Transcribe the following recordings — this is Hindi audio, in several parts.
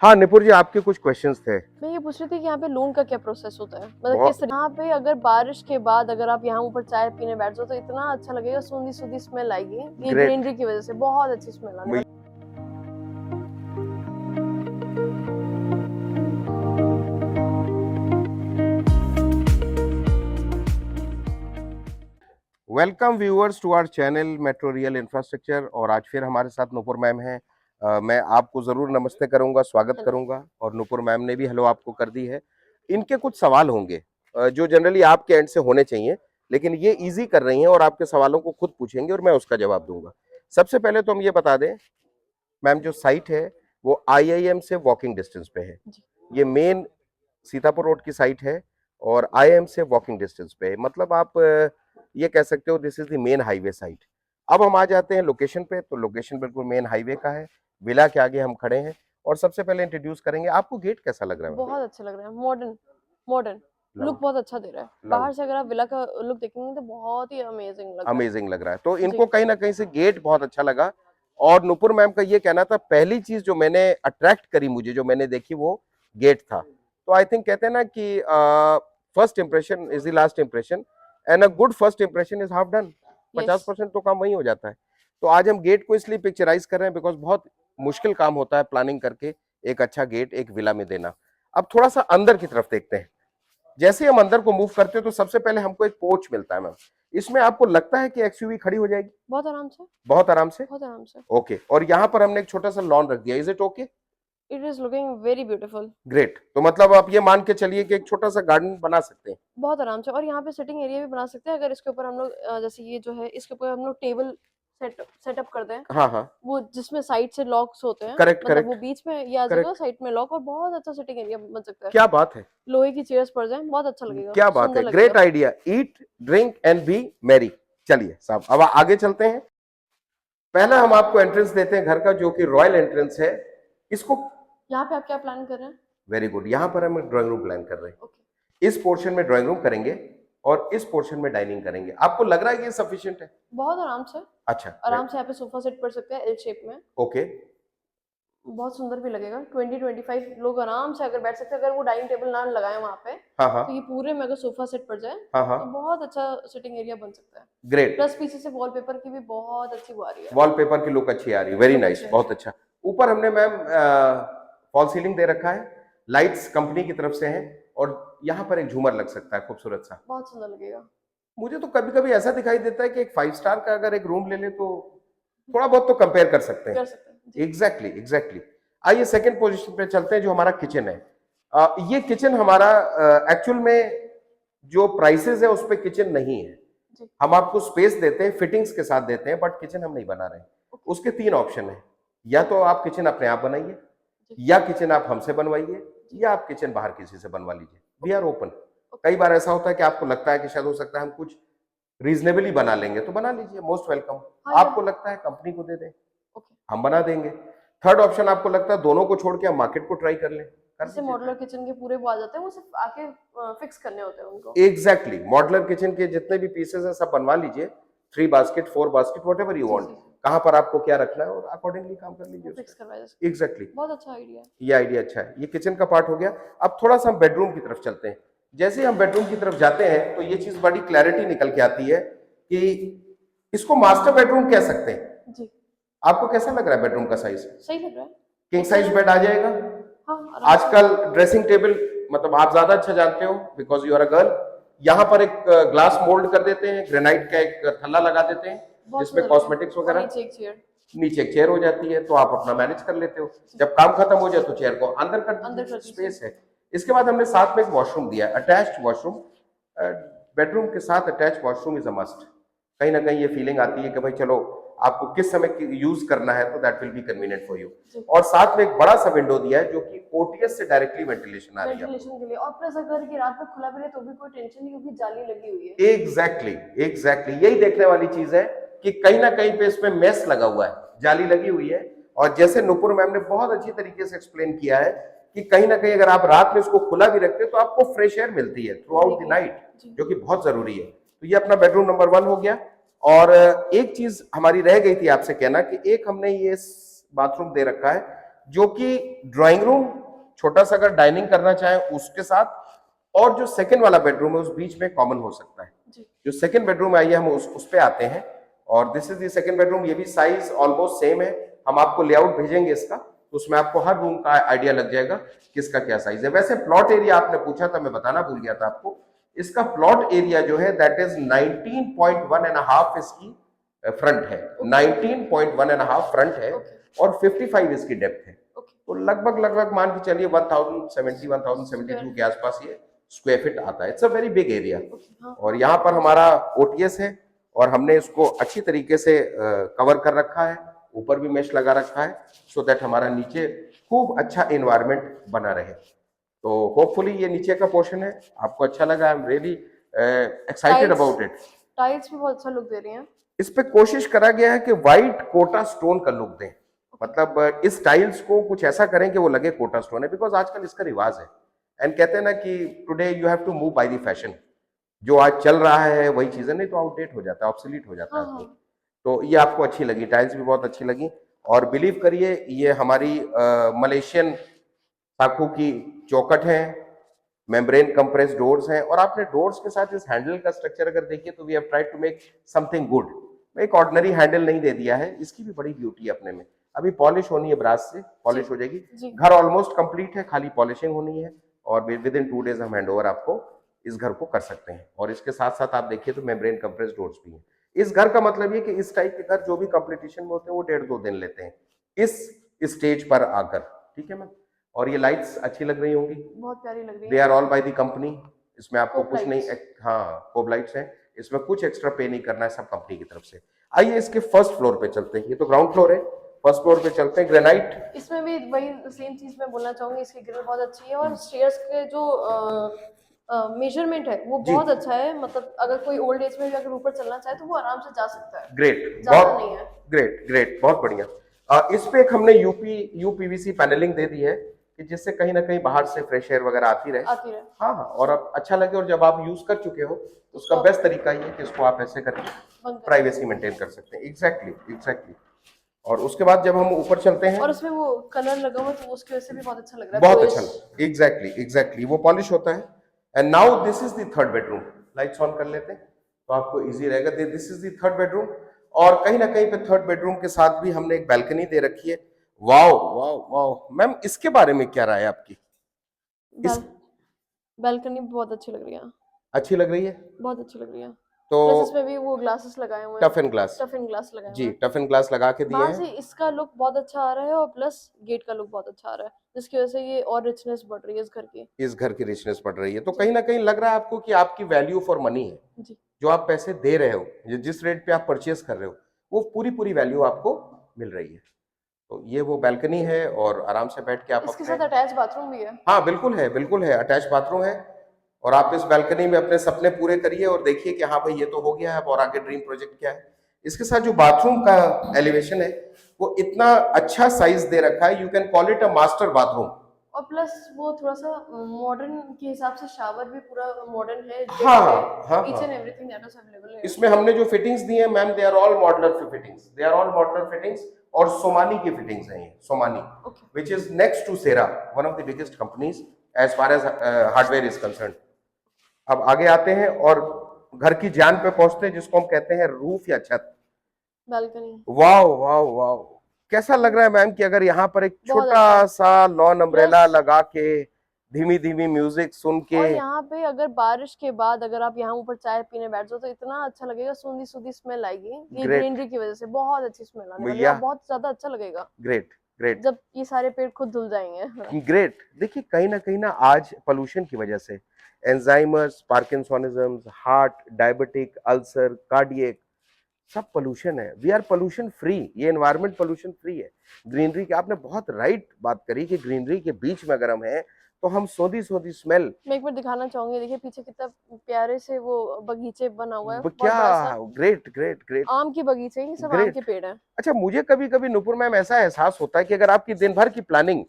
हाँ निपुर जी, आपके कुछ क्वेश्चंस थे। मैं ये पूछ रही थी कि यहाँ पे लोन का क्या प्रोसेस होता है, मतलब बहुत- किस यहाँ पे अगर बारिश के बाद अगर आप यहाँ ऊपर चाय पीने बैठ जाओ तो इतना अच्छा लगेगा, सूंधी सूंधी स्मेल आएगी, ये Great. ग्रीनरी की वजह से बहुत अच्छी स्मेल आने वाली। Welcome viewers to our channel metro real infrastructure. और आज फिर हमारे साथ नुपुर मैम हैं। मैं आपको जरूर नमस्ते करूंगा, स्वागत करूंगा, और नुपुर मैम ने भी हेलो आपको कर दी है। इनके कुछ सवाल होंगे जो जनरली आपके एंड से होने चाहिए, लेकिन ये इजी कर रही हैं और आपके सवालों को खुद पूछेंगे और मैं उसका जवाब दूंगा। सबसे पहले तो हम ये बता दें मैम, जो साइट है वो IIM से वॉकिंग डिस्टेंस पे है। ये मेन सीतापुर रोड की साइट है और IIM से वॉकिंग डिस्टेंस पे है, मतलब आप ये कह सकते हो this is the main highway site. अब हम आ जाते हैं लोकेशन पे, तो लोकेशन बिल्कुल मेन हाईवे का है। विला के आगे हम खड़े हैं और सबसे पहले इंट्रोड्यूस करेंगे, आपको गेट कैसा लग रहा है? बहुत अच्छा लग रहा है, मॉडर्न मॉडर्न लुक बहुत अच्छा दे रहा है। बाहर से अगर आप विला का लुक देखेंगे तो बहुत ही अमेजिंग लग रहा है। अमेजिंग लग रहा है। तो इनको कहीं ना कहीं से गेट बहुत अच्छा लगा। और नुपुर मैम का ये कहना था, पहली चीज जो मैंने अट्रैक्ट करी मुझे, जो मैंने देखी वो गेट था। तो आई थिंक कहते हैं ना कि first impression is the last impression and a good first impression is half done. 50% तो काम वही हो जाता है। तो आज हम गेट को इसलिए पिक्चराइज कर रहे हैं बिकॉज बहुत मुश्किल काम होता है प्लानिंग करके एक अच्छा गेट एक विला में देना। अब थोड़ा सा अंदर की तरफ देखते हैं। जैसे हम अंदर को मूव करते हैं तो सबसे पहले हमको एक पोर्च मिलता है मैम। इसमें आपको लगता है कि एक्सयूवी खड़ी हो जाएगी? बहुत आराम से, बहुत आराम से, बहुत आराम से। ओके। और यहाँ पर हमने एक छोटा सा लॉन रख दिया, is it okay? It is looking very beautiful. Great. तो मतलब आप ये मान के चलिए कि एक छोटा सा गार्डन बना सकते हैं बहुत आराम से। और यहाँ पे सिटिंग एरिया भी बना सकते हैं अगर इसके ऊपर हम लोग जैसे ये जो है इसके ऊपर हम लोग टेबल सेटअप कर दें। हाँ हाँ, वो जिसमें साइड से लॉक्स होते हैं, करेक्ट मतलब वो करेक्ट बीच में या जगह साइड में लॉक, और बहुत अच्छा सिटिंग एरिया बन सकता है। क्या बात है, लोहे की चेयर्स पड़ जाए, बहुत अच्छा लगेगा, क्या बात है, सुंदर ग्रेट लगेगा। Idea. Eat drink and B Mary. चलिए साहब, अब आगे चलते हैं। पहला हम आपको एंट्रेंस देते हैं घर का, जो कि रॉयल एंट्रेंस है। इसको यहाँ पे आप क्या प्लान कर रहे हैं? वेरी गुड, यहाँ पर हम ड्राइंग रूम प्लान कर रहे हैं। ओके। इस पोर्शन में ड्राइंग रूम करेंगे और इस पोर्शन में डाइनिंग करेंगे। आपको लग रहा है कि ये सफिशिएंट है? बहुत आराम से, अच्छा, आराम से यहाँ पे सोफा सेट पड़ सकते हैं एल शेप में। ओके। बहुत सुंदर भी लगेगा। 20-25 लोग आराम से अगर बैठ सकते हैं, अगर वो डाइनिंग टेबल ना लगाए वहाँ पे, हाँ हाँ तो ये पूरे में अगर सोफा सेट पड़ जाए हाँ हाँ, तो बहुत अच्छा सिटिंग एरिया बन सकता है। ग्रेट। प्लस पीछे से वॉलपेपर की भी बहुत अच्छी वो आ रही है, वॉलपेपर की लुक अच्छी आ रही है, वेरी लुक नाइस, अच्छी आ बहुत रही है। अच्छा। ऊपर हमने मैम फॉल सीलिंग दे रखा है, लाइट्स कंपनी की तरफ से हैं, और यहाँ पर एक झूमर लग सकता है खूबसूरत सा। बहुत सुंदर लगेगा। मुझे तो कभी कभी ऐसा दिखाई देता है कि एक 5 स्टार का अगर एक रूम ले ले तो थोड़ा बहुत तो कंपेयर कर सकते हैं। कर सकते हैं जी। Exactly exactly. आइए सेकंड पोजीशन पे चलते हैं, जो हमारा किचन है। ये किचन हमारा एक्चुअल में जो प्राइसेस है उस पे किचन नहीं है। जी। हम आपको स्पेस देते हैं, फिटिंग्स के साथ देते हैं, बट किचन हम नहीं बना रहे हैं। उसके 3 ऑप्शन है, या तो आप किचन अपने आप बनाइए, या किचन आप हमसे बनवाइए, या आप किचन बाहर किसी से बनवा लीजिए। We are open. कई बार ऐसा होता है कि आपको लगता है कि शायद हो सकता है हम कुछ रीजनेबली बना लेंगे, तो बना लीजिए, मोस्ट वेलकम। आपको लगता है कंपनी को दे दें, हम बना देंगे। थर्ड ऑप्शन आपको लगता है दोनों को छोड़ के हम मार्केट को ट्राई कर लें, जैसे मॉड्यूलर किचन के पूरे वो आ जाते हैं, वो सिर्फ आके फिक्स करने होते हैं उनको। एग्जैक्टली, मॉडुलर किचन के जितने भी पीसेस हैं सब बनवा लीजिए, 3 basket 4 basket whatever you want. कहां पर आपको क्या रखना है और अकॉर्डिंगली काम कर लीजिए, फिक्स करवाया जा सकता है। एग्जैक्टली। बहुत अच्छा आइडिया है, ये आइडिया अच्छा है। ये किचन का पार्ट हो गया। अब थोड़ा सा हम बेडरूम की तरफ चलते हैं। जैसे ही हम बेडरूम की तरफ जाते हैं तो ये चीज बड़ी क्लैरिटी निकल के आती है कि इसको मास्टर बेडरूम कह सकते हैं जी। आपको कैसा लग रहा है बेडरूम का साइज? सही लग रहा है। किंग साइज बेड आ जाएगा? हाँ, आजकल ड्रेसिंग टेबल, मतलब आप ज्यादा अच्छा जानते हो because you are a girl, यहाँ पर एक ग्लास मोल्ड कर देते हैं, ग्रेनाइट का एक थल्ला लगा देते हैं जिसमें कॉस्मेटिक्स वगैरह, नीचे एक चेयर हो जाती है, तो आप अपना मैनेज कर लेते हो। जब काम खत्म हो जाए तो चेयर को अंदर कर दीजिए, स्पेस है। इसके बाद हमने साथ में एक वॉशरूम दिया, अटैच्ड वॉशरूम। बेडरूम के साथ attach washroom is a must. कहीं ना कहीं ये फीलिंग आती है कि भाई चलो आपको किस समय यूज करना है तो that will be convenient for you. और साथ में एक बड़ा सा विंडो दिया है जो कि ओटीएस से डायरेक्टली वेंटिलेशन आ रही है वेंटिलेशन के लिए। और प्लस अगर कि रात में खुला भी रहे तो भी कोई टेंशन नहीं, क्योंकि जाली लगी हुई है। एग्जैक्टली एग्जैक्टली, यही देखने वाली चीज है कि कहीं ना कहीं पे इसमें मेस लगा हुआ है, जाली लगी हुई है। और जैसे नुपुर मैम ने बहुत अच्छी तरीके से एक्सप्लेन किया है कि कहीं ना कहीं अगर आप रात में इसको खुला भी रखते हो तो आपको फ्रेश एयर मिलती है थ्रू आउट द नाइट, जो कि बहुत जरूरी है। तो ये अपना बेडरूम नंबर 1 हो गया। और एक चीज हमारी रह गई थी आपसे कहना कि एक हमने ये बाथरूम दे रखा है जो कि ड्राइंग रूम, छोटा सा अगर डाइनिंग करना चाहे उसके साथ, और जो सेकंड वाला बेडरूम है उस बीच में कॉमन हो सकता है। जी जो सेकंड बेडरूम है, आइए हम उस पे आते हैं। और this is the second bedroom. ये भी साइज ऑलमोस्ट सेम है। हम आपको लेआउट भेजेंगे इसका, तो उसमें आपको हर रूम का आइडिया लग जाएगा किसका क्या साइज है। वैसे प्लॉट एरिया आपने पूछा था, मैं बताना भूल गया था आपको। इसका प्लॉट एरिया जो है दैट इज 19.1 एंड हाफ इसकी फ्रंट है। 19.1 एंड हाफ फ्रंट है और 55 इसकी डेप्थ है। तो लगभग लगभग मान के चलिए 1070 1072 के आसपास ये स्क्वायर फीट आता है। It's a very big area. और यहाँ पर हमारा ओटीएस है और हमने इसको अच्छी तरीके से कवर कर रखा है। ऊपर भी मेश लगा रखा है सो दैट हमारा नीचे खूब अच्छा एनवायरनमेंट बना रहे। तो होपफुली ये नीचे का पोर्शन है आपको अच्छा लगा। I am really excited about it. Tiles भी बहुत अच्छा लुक दे रही हैं। इस पे कोशिश करा गया है कि व्हाइट कोटा स्टोन का लुक दें। मतलब इस टाइल्स को कुछ ऐसा करें कि वो लगे कोटा स्टोन है, बिकॉज आजकल इसका रिवाज है। एंड कहते हैं ना कि today you have to move by the fashion. जो आज चल रहा है वही चीजें, नहीं तो आउटडेट हो जाता है, ऑब्सोलीट हो जाता है आदमी। तो ये आपको अच्छी लगी, टाइल्स भी बहुत अच्छी लगी। और बिलीव करिए ये हमारी मलेशियन साखू की चौखट है, मेम्ब्रेन कंप्रेस डोर्स हैं। और आपने डोर्स के साथ इस हैंडल का स्ट्रक्चर अगर देखिए तो we have tried to make something good. एक ऑर्डिनरी हैंडल नहीं दे दिया है, इसकी भी बड़ी ब्यूटी है अपने में। अभी पॉलिश होनी है, ब्रास से पॉलिश हो जाएगी। घर ऑलमोस्ट कंप्लीट है, खाली पॉलिशिंग होनी है और विद इन 2 days हम हैंडओवर आपको इस घर को कर सकते हैं। और इसके साथ साथ आप देखिए तो मेम्ब्रेन कंप्रेस डोर्स भी हैं। इस घर का मतलब ये कि इस टाइप के घर जो भी कंपटीशन में होते हैं वो 1.5-2 दिन लेते हैं इस स्टेज पर आकर। ठीक है मैम। और ये लाइट्स अच्छी लग रही होंगी, बहुत प्यारी लग रही है। They are all by the company. इसमें आपको कोब कुछ नहीं, लाइट्स। हाँ कोब लाइट्स हैं, इसमें कुछ एक्स्ट्रा पे नहीं करना है, सब कंपनी की तरफ से। आइए इसके फर्स्ट फ्लोर पे चलते हैं। ये तो ग्राउंड फ्लोर है, फर्स्ट फ्लोर पे चलते हैं। ग्रेनाइट, इसमें भी वही सेम चीज मैं बोलना चाहूंगी, इसकी ग्रिल बहुत अच्छी है और स्टेयर्स के जो मेजरमेंट है वो जी। बहुत अच्छा है। मतलब अगर कोई ओल्ड एज में भी अगर ऊपर चलना चाहे तो वो आराम से जा सकता है। ग्रेट, ज्यादा नहीं है। ग्रेट ग्रेट, बहुत बढ़िया। इस पे एक हमने यूपीवीसी पैनलिंग दे दी है कि जिससे कहीं ना कहीं बाहर से फ्रेश एयर वगैरह आती रहे। हाँ हाँ, और अब अच्छा लगे। और जब आप यूज कर चुके हो तो उसका बेस्ट तरीका ये है कि इसको आप ऐसे करके प्राइवेसी मेंटेन कर सकते हैं। Exactly exactly. और उसके बाद जब हम ऊपर चलते हैं और उसमें वो कलर लगा हुआ तो उसकी वजह से भी बहुत अच्छा लग रहा है। बहुत अच्छा, एग्जैक्टली एग्जैक्टली, वो पॉलिश होता है। And now this is the third bedroom. Lights on कर लेते हैं तो आपको इजी रहेगा। This is the third bedroom. और कहीं ना कहीं पे थर्ड बेडरूम के साथ भी हमने एक बैल्कनी दे रखी है। वाओ वाओ वाओ मैम, इसके बारे में क्या राय है आपकी? बैल्कनी बहुत अच्छी लग रही है। अच्छी लग रही है, बहुत अच्छी लग रही है। तो प्लस इसमें भी वो ग्लासेस लगाए हुए हैं, tough and glass. Tough in glass लगाए हुए जी, हैं। टफ एंड ग्लास लगा के दिए बाहर हैं। से इसका लुक बहुत अच्छा आ रहा है और प्लस गेट का लुक बहुत अच्छा आ रहा है, जिसकी वजह से ये और रिचनेस बढ़ रही है इस घर की। इस घर की रिचनेस बढ़ रही है। तो कहीं ना कहीं लग रहा है आपको कि आपकी वैल्यू फॉर मनी है। जी। जो आप पैसे दे रहे हो, जिस रेट पे आप परचेस कर रहे हो, वो पूरी पूरी वैल्यू आपको मिल रही है। तो ये वो बैल्कनी है और आराम से बैठ के आप इसके अपने, साथ अटैच बाथरूम भी है। हाँ बिल्कुल है, बिल्कुल है, अटैच बाथरूम है। और आप इस बैल्कनी में अपने सपने पूरे करिए और देखिए कि हाँ भाई ये तो हो गया है, अब और आगे ड्रीम प्रोजेक्ट क्या है। इसके साथ जो बाथरूम का एलिवेशन है वो इतना अच्छा साइज दे रखा है, you can call it a master bathroom. और प्लस वो थोड़ा सा मॉडर्न के हिसाब से शावर भी पूरा मॉडर्न है। हाँ हाँ ईच हाँ। And everything that is available है। इसमें हमने जो फिटिंग्स दी हैं ma'am, they are all modular fittings, they are all modular fittings. और सोमानी की फिटिंग्स हैं ये, Somany, which is next to Cera, one of the biggest companies as far as hardware is concerned. अब आगे आते हैं और घर की जान पे पहुंचते हैं, जिसको हम कहते हैं रूफ या छत, बालकनी। वाओ वाओ वाओ, कैसा लग रहा है मैम कि अगर यहाँ पर एक छोटा सा लॉन अम्ब्रेला लगा के धीमी धीमी म्यूजिक सुन के, और यहाँ पे अगर बारिश के बाद अगर आप यहाँ ऊपर चाय पीने बैठ जाओ तो इतना अच्छा लगेगा, सूंधी सूंधी स्मेल आएगी। ये ग्रीनरी की वजह से बहुत अच्छी स्मेल आने वाली है, बहुत ज्यादा अच्छा लगेगा। ग्रेट ग्रेट, जब ये सारे पेड़ खुद धुल जाएंगे। ग्रेट। देखिए कहीं ना आज पोल्यूशन की वजह से Alzheimer's, Parkinsonism, heart, diabetic, ulcer, cardiac, सब पोल्यूशन है। वी आर पोल्यूशन फ्री, ये एनवायरनमेंट पोल्यूशन फ्री है। ग्रीनरी की आपने बहुत राइट बात करी कि ग्रीनरी के बीच में अगर हम हैं तो हम सोधी सोधी स्मेल। मैं एक बार दिखाना चाहूंगी, देखिए पीछे कितना प्यारे से वो बगीचे बना हुआ है, क्या, ग्रेट ग्रेट ग्रेट, आम के बगीचे, ये सब आम के पेड़ हैं। अच्छा, मुझे कभी कभी नुपुर मैम ऐसा एहसास होता है कि अगर आपकी दिन भर की प्लानिंग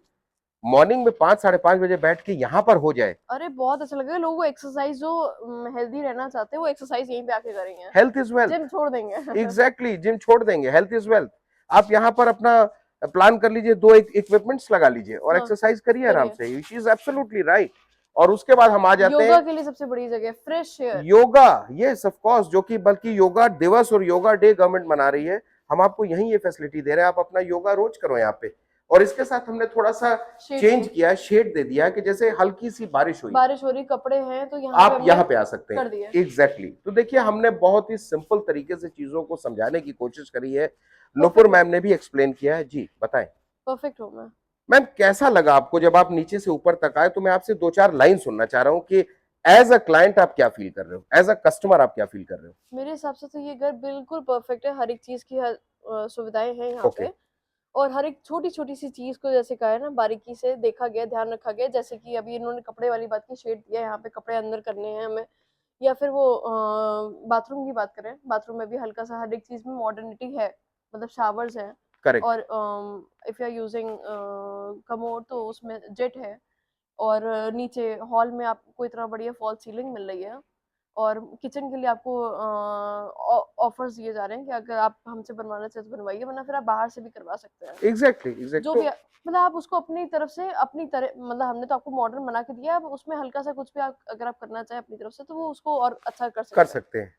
मॉर्निंग में 5-5:30 बजे बैठ के यहाँ पर हो जाए, अरे बहुत अच्छा लगेगा। लोगों को एक्सरसाइज जो हेल्दी रहना चाहते हैं वो एक्सरसाइज यहीं पे आके करेंगे। हेल्थ इज वेल्थ, जिम छोड़ देंगे। एग्जैक्टली, जिम छोड़ देंगे, हेल्थ इज वेल्थ। आप यहाँ पर अपना प्लान कर लीजिए, दो एक इक्विपमेंट्स लगा लीजिए और हाँ, एक्सरसाइज करिए आराम करिए। से। She is absolutely right. और उसके बाद हम आ जाते योगा हैं के लिए सबसे बड़ी जगह fresh air. Yoga. Yes of course, जो कि बल्कि योगा दिवस और योगा डे गवर्नमेंट मना रही है। हम आपको यहीं ये फैसिलिटी दे रहे हैं, आप अपना योगा रोज करो यहाँ पे। और इसके साथ हमने थोड़ा सा चेंज किया, शेड दे दिया कि जैसे हल्की सी बारिश हुई, बारिश हो रही, कपड़े हैं तो यहाँ पे आप हमने यहाँ पे आ सकते कर हैं। दिया। एग्जैक्टली तो देखिए हमने बहुत ही सिंपल तरीके से चीजों को समझाने की कोशिश करी है। नुपुर परफेक्ट मैम ने भी एक्सप्लेन किया है। जी बताएं परफेक्ट हूँ मैं। मैम, कैसा लगा आपको जब आप नीचे से ऊपर तक आए? तो मैं आपसे दो चार लाइन सुनना चाह रहा हूँ कि एज अ क्लाइंट आप क्या फील कर रहे हो, एज अ कस्टमर आप क्या फील कर रहे हो? मेरे हिसाब से तो ये घर बिल्कुल परफेक्ट है, हर एक चीज की सुविधाएं हैं यहाँ ओके, पे। और हर एक छोटी छोटी सी चीज को जैसे कहा है ना, बारीकी से देखा गया, ध्यान रखा गया। जैसे कि अभी इन्होंने कपड़े वाली बात की, शेड दिया है यहाँ पे, कपड़े अंदर करने हैं हमें। या फिर वो बाथरूम की बात करें, बाथरूम में भी हल्का सा हर एक चीज में मॉडर्निटी है, मतलब शावर्स हैं। करेक्ट। और if you are using commode तो उसमें जेट है। और नीचे हॉल में आपको इतना बढ़िया फॉल सीलिंग मिल रही है। और किचन के लिए आपको ऑफर्स दिए जा रहे हैं कि अगर आप हमसे बनवाना चाहते तो बनवाइए, वरना फिर आप बाहर से भी करवा सकते हैं। एग्जैक्टली एग्जैक्ट जो तो भी मतलब आप उसको अपनी तरफ से, अपनी तरह, मतलब हमने तो आपको मॉडर्न बना के दिया है, अब उसमें हल्का सा कुछ भी आप अगर आप करना चाहें अपनी तरफ से तो वो उसको और अच्छा कर कर सकते हैं। सकते हैं।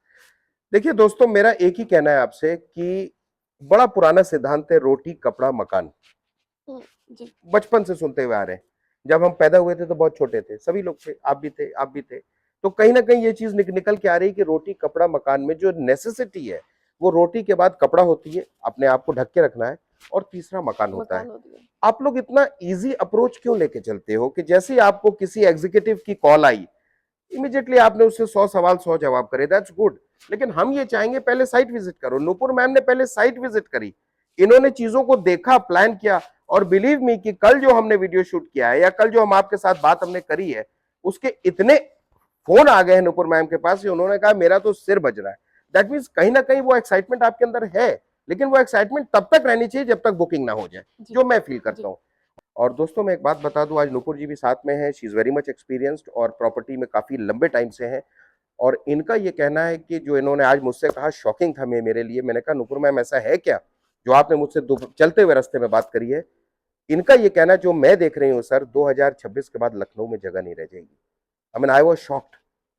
देखिए दोस्तों, मेरा एक ही कहना है आपसे कि बड़ा पुराना सिद्धांत है, रोटी कपड़ा मकान। हम्म, जी बचपन से सुनते हुए आ रहे हैं। जब हम पैदा हुए थे तो बहुत छोटे थे, सभी लोग थे, आप भी थे। तो कहीं ना कहीं ये चीज निकल के आ रही है कि रोटी कपड़ा मकान में जो नेसेसिटी है, वो रोटी के बाद कपड़ा होती है, अपने आप को ढक के रखना है, और तीसरा मकान होता है। मकान होती है। आप लोग इतना इजी अप्रोच क्यों लेके चलते हो कि जैसे ही आपको किसी एग्जीक्यूटिव की कॉल आई, इमीडिएटली आपने उससे 100 सवाल 100 जवाब करे, दैट्स गुड। लेकिन हम ये चाहेंगे पहले साइट विजिट करो। नुपुर मैम ने पहले साइट विजिट करी, इन्होंने चीजों को देखा, प्लान किया। और बिलीव मी कि कल जो हमने वीडियो शूट किया है या कल जो हम आपके साथ बात हमने करी है, उसके इतने फोन आ गए हैं नुपुर मैम के पास, उन्होंने कहा मेरा तो सिर बज रहा है। दैट मीन्स कहीं ना कहीं वो एक्साइटमेंट आपके अंदर है, लेकिन वो एक्साइटमेंट तब तक रहनी चाहिए जब तक बुकिंग ना हो जाए, जो मैं फील करता हूँ। और दोस्तों मैं एक बात बता दूं, आज नुपुर जी भी साथ में है। She is very much experienced और प्रॉपर्टी में काफी लंबे टाइम से हैं। और इनका ये कहना है कि जो इन्होंने आज मुझसे कहा शॉकिंग था मेरे लिए। मैंने कहा नुपुर मैम ऐसा है क्या जो आपने मुझसे चलते हुए रास्ते में बात करी है? इनका ये कहना जो मैं देख रही हूँ सर, 2026 के बाद लखनऊ में जगह नहीं रह जाएगी। I mean I was shocked.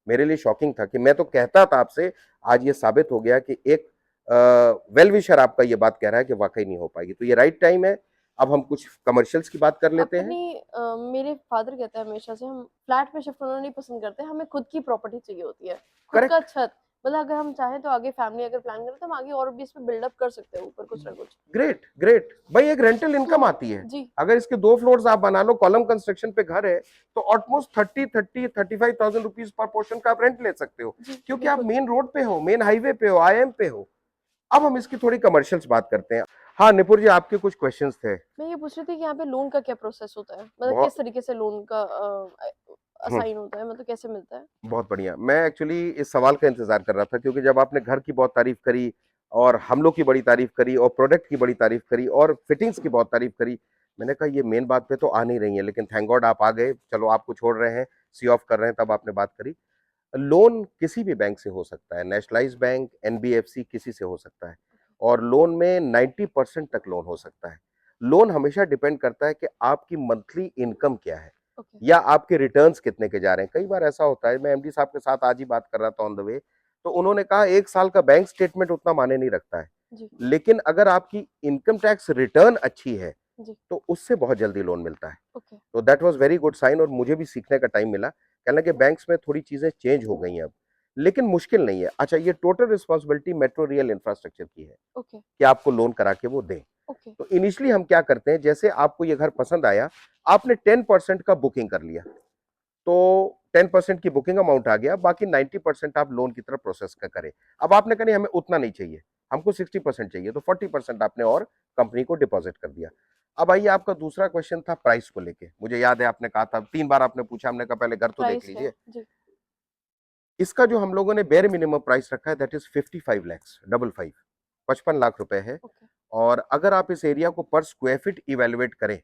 मेरे लिए शॉकिंग था कि मैं तो कहता था आपसे, आज ये साबित हो गया कि एक वेल विशर आपका ये बात कह रहा है कि वाकई नहीं हो पाएगी। तो ये राइट टाइम है। अब हम कुछ कमर्शियल्स की बात कर लेते हैं। अपनी मेरे फादर कहते हैं हमेशा से, हम फ्लैट में शिफ्ट होना नहीं पसंद करते, हमें खुद की प्रॉपर्टी चाहिए होती है, खुद का करेक्ट। छत। मतलब अगर हम चाहें तो आगे फैमिली अगर प्लान करें तो हम आगे और भी इसमें बिल्डअप कर सकते हैं ऊपर कुछ ना कुछ। ग्रेट ग्रेट भाई, एक रेंटल इनकम आती है। जी अगर इसके 2 फ्लोर्स आप बना लो, कॉलम कंस्ट्रक्शन पे घर है, तो ऑलमोस्ट 35,000 रुपीज पर पोर्शन का आप रेंट ले सकते हो, जी क्योंकि आप बिल्कुल। मेन रोड पे हो, मेन हाईवे पे हो, आईएम पे हो। अब हम इसकी थोड़ी कमर्शियल्स बात करते हैं। हाँ निपुर जी, आपके कुछ क्वेश्चंस थे। मैं ये पूछ रही थी कि यहाँ पे लोन का क्या प्रोसेस होता है, मतलब किस बहुत तरीके से लोन का हम्म, असाइन होता है, मतलब कैसे मिलता है? बहुत बढ़िया। मैं एक्चुअली इस सवाल का इंतजार कर रहा था, क्योंकि जब आपने घर की बहुत तारीफ करी और हम लोग की बड़ी तारीफ करी और प्रोडक्ट की बड़ी तारीफ करी और फिटिंग्स की बहुत तारीफ करी, मैंने कहा ये मेन बात पे तो आ नहीं रही है। लेकिन थैंक गॉड आप आ गए। चलो आपको छोड़ रहे हैं, सी ऑफ कर रहे हैं, तब आपने बात करी। लोन किसी भी बैंक से हो सकता है, नेशनलाइज्ड बैंक, एनबीएफसी, किसी से हो सकता है। और लोन में 90% तक लोन हो सकता है। लोन हमेशा डिपेंड करता है कि आपकी मंथली इनकम क्या है ओके। या आपके रिटर्न्स कितने के जा रहे हैं। कई बार ऐसा होता है, मैं एमडी साहब के साथ आज ही बात कर रहा था ऑन द वे, तो उन्होंने कहा एक साल का बैंक स्टेटमेंट उतना मायने नहीं रखता है, जी लेकिन अगर आपकी इनकम टैक्स रिटर्न अच्छी है जी। तो उससे बहुत जल्दी लोन मिलता है। ओके। तो that was very good sign, और मुझे भी सीखने का टाइम मिला। कहना कि बैंक्स में थोड़ी चीजें चेंज हो गई हैं अब, लेकिन मुश्किल नहीं है। अच्छा, ये total responsibility metro real infrastructure की है ओके। कि आपको लोन करा के वो दें। ओके। तो इनिशियली हम क्या करते हैं, जैसे आपको ये घर पसंद आया, आपने 10% का बुकिंग कर लिया, तो 10% की बुकिंग अमाउंट आ गया, बाकी 90% आप लोन की तरफ प्रोसेस का करें। अब आपने कहा नहीं हमें उतना नहीं चाहिए, हमको 60% चाहिए, तो 40% आपने और कंपनी को डिपॉजिट कर दिया। अब आइए, आपका दूसरा क्वेश्चन था प्राइस को लेके। मुझे याद है आपने कहा था, 3 बार आपने पूछा, हमने कहा पहले घर तो देख प्राइस क्या लीजिए। है? जी। इसका जो हम लोगों ने बेयर मिनिमम प्राइस रखा है, दैट इज 55 लैक्स, 55 लाख रुपए है। ओके। और अगर आप इस एरिया को पर स्क्वायर फीट इवेलुएट करें,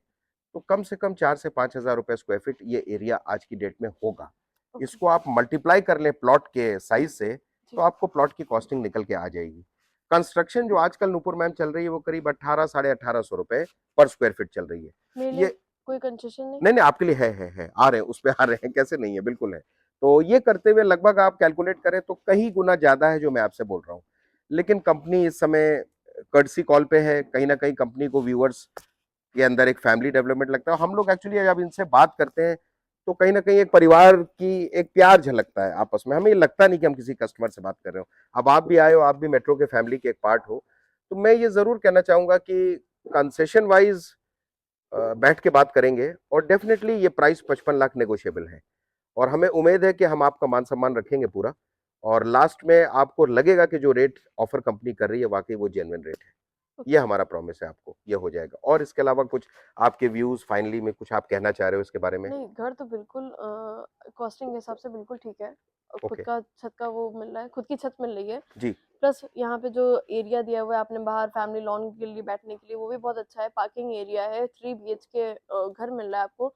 तो कम से कम 4 से 5 हजार रुपए स्क्वायर फीट ये एरिया आज की डेट में होगा। ओके। इसको आप मल्टीप्लाई कर लें प्लॉट के साइज से, तो जी आपको प्लॉट की कॉस्टिंग निकल के आ जाएगी। कंस्ट्रक्शन जो आजकल नूपुर मैम चल रही है वो करीब 18 साढ़े 1800 रुपए पर स्क्वायर फीट चल रही है। मेरे लिए ये कोई कंसेशन नहीं? नहीं नहीं आपके लिए है आ रहे हैं उस पे आ रहे हैं, कैसे नहीं है, बिल्कुल है। तो ये करते हुए लगभग आप कैलकुलेट करें तो कई गुना ज्यादा है जो मैं आपसे बोल रहा हूँ। लेकिन कंपनी इस समय कर्टसी कॉल पे है, कहीं ना कहीं कंपनी को व्यूअर्स के अंदर एक फैमिली डेवलपमेंट लगता है। हम लोग एक्चुअली जब इनसे बात करते हैं तो कहीं ना कहीं एक परिवार की एक प्यार झलकता है आपस में, हमें ये लगता नहीं कि हम किसी कस्टमर से बात कर रहे हो। अब आप भी आए हो, आप भी मेट्रो के फैमिली के एक पार्ट हो, तो मैं ये जरूर कहना चाहूंगा कि कंसेशन वाइज बैठ के बात करेंगे और डेफिनेटली ये प्राइस 55 लाख नेगोशिएबल है और हमें उम्मीद है कि हम आपका मान सम्मान रखेंगे पूरा और लास्ट में आपको लगेगा कि जो रेट ऑफर कंपनी कर रही है वाकई वो जेन्युइन रेट है। ये ओके। हमारा प्रॉमिस है आपको, ये हो जाएगा। और इसके अलावा कुछ आपके व्यूज फाइनली में कुछ आप कहना चाह रहे हो इसके बारे में? नहीं, घर तो बिल्कुल कॉस्टिंग के हिसाब से बिल्कुल ठीक है। खुद ओके का छत का वो मिल रहा है, खुद की छत मिल रही है। जी। प्लस यहाँ पे जो एरिया दिया हुआ है आपने बाहर फैमिली लॉन के लिए बैठने के लिए, वो भी बहुत अच्छा है। पार्किंग एरिया है, 3 बीएचके घर मिल रहा है आपको।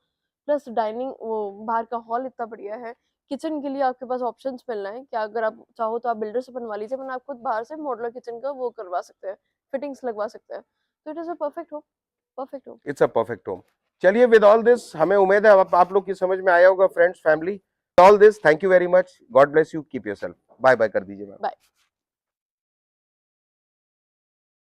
प्लस डाइनिंग वो बाहर का हॉल इतना बढ़िया है। किचन के लिए आपके पास ऑप्शंस मिल रहे हैं कि अगर आप चाहो तो आप बिल्डर से बनवा लीजिए, वरना आप खुद बाहर से मॉडुलर किचन का वो करवा सकते हैं, फिटिंग्स लगवा सकते हैं। तो it is a perfect home, perfect home. It's a perfect home. चलिए विद ऑल दिस हमें उम्मीद है अब आप लोग की समझ में आया होगा friends family. All this thank you very much, God bless you, keep yourself, bye bye कर दीजिए मैम। बाय।